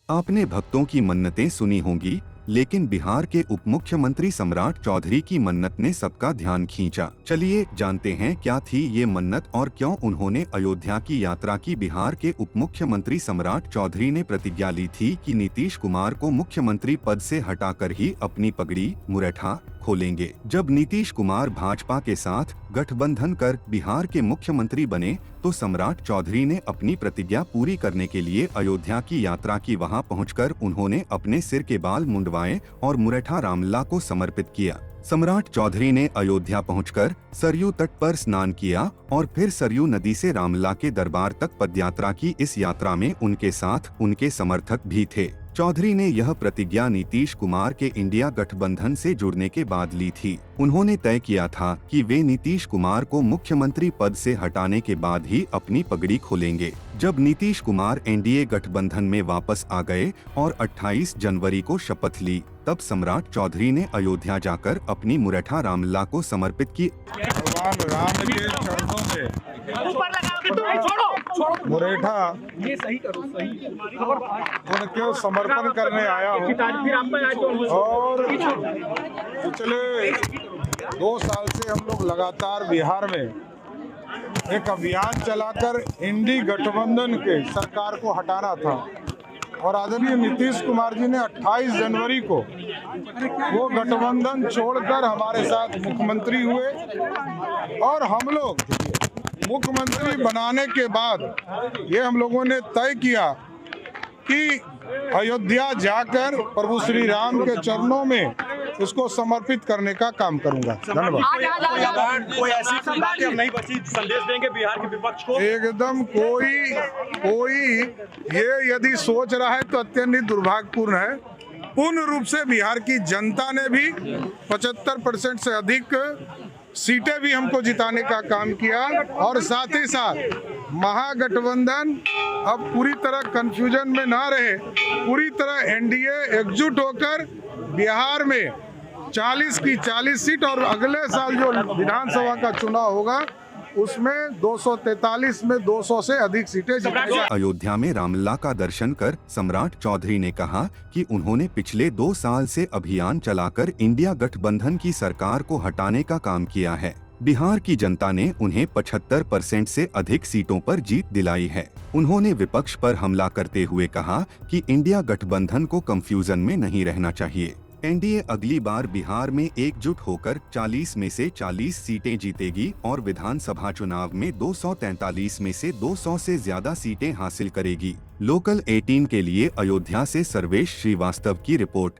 आपने भक्तों की मन्नतें सुनी होंगी, लेकिन बिहार के उप मुख्यमंत्री सम्राट चौधरी की मन्नत ने सबका ध्यान खींचा। चलिए जानते हैं क्या थी ये मन्नत और क्यों उन्होंने अयोध्या की यात्रा की। बिहार के उप मुख्यमंत्री सम्राट चौधरी ने प्रतिज्ञा ली थी कि नीतीश कुमार को मुख्यमंत्री पद से हटाकर ही अपनी पगड़ी मुरेठा खोलेंगे। जब नीतीश कुमार भाजपा के साथ गठबंधन कर बिहार के मुख्यमंत्री बने, तो सम्राट चौधरी ने अपनी प्रतिज्ञा पूरी करने के लिए अयोध्या की यात्रा की। वहां पहुंचकर उन्होंने अपने सिर के बाल मुंडवाए और मुरेठा रामलला को समर्पित किया। सम्राट चौधरी ने अयोध्या पहुंचकर सरयू तट पर स्नान किया और फिर सरयू नदी से रामलला के दरबार तक पदयात्रा की। इस यात्रा में उनके साथ उनके समर्थक भी थे। चौधरी ने यह प्रतिज्ञा नीतीश कुमार के इंडिया गठबंधन से जुड़ने के बाद ली थी। उन्होंने तय किया था कि वे नीतीश कुमार को मुख्यमंत्री पद से हटाने के बाद ही अपनी पगड़ी खोलेंगे। जब नीतीश कुमार एनडीए गठबंधन में वापस आ गए और 28 जनवरी को शपथ ली, तब सम्राट चौधरी ने अयोध्या जाकर अपनी मुरेठा रामलला को समर्पित की। भगवान राम के चरणों में मुरेठा उनके समर्पण करने आया हूँ। और पिछले 2 साल से हम लोग लगातार बिहार में एक अभियान चलाकर इंडी गठबंधन के सरकार को हटाना था, और आदरणीय नीतीश कुमार जी ने 28 जनवरी को वो गठबंधन छोड़कर हमारे साथ मुख्यमंत्री हुए। और हम लोग मुख्यमंत्री बनाने के बाद ये हम लोगों ने तय किया कि अयोध्या जाकर प्रभु श्री राम के चरणों में इसको समर्पित करने का काम करूंगा। धन्यवाद। कोई ऐसी बातें अब नहीं बची, संदेश देंगे बिहार के विपक्ष को? एकदम कोई ये यदि सोच रहा है तो अत्यंत दुर्भाग्यपूर्ण है। पूर्ण रूप से बिहार की जनता ने भी 75% से अधिक सीटें भी हमको जिताने का काम किया, और साथ ही साथ महागठबंधन अब पूरी तरह कंफ्यूजन में ना रहे, पूरी तरह एनडीए एकजुट होकर बिहार में 40 की 40 सीट, और अगले साल जो विधानसभा का चुनाव होगा उसमें 243 में 200 से अधिक सीटें जीतेंगे। अयोध्या में रामलला का दर्शन कर सम्राट चौधरी ने कहा कि उन्होंने पिछले 2 साल से अभियान चलाकर इंडिया गठबंधन की सरकार को हटाने का काम किया है। बिहार की जनता ने उन्हें 75% से अधिक सीटों पर जीत दिलाई है। उन्होंने विपक्ष पर हमला करते हुए कहा कि इंडिया गठबंधन को कंफ्यूजन में नहीं रहना चाहिए। एनडीए अगली बार बिहार में एकजुट होकर 40 में से 40 सीटें जीतेगी और विधानसभा चुनाव में 243 में से 200 से ज्यादा सीटें हासिल करेगी। लोकल 18 के लिए अयोध्या से सर्वेश श्रीवास्तव की रिपोर्ट।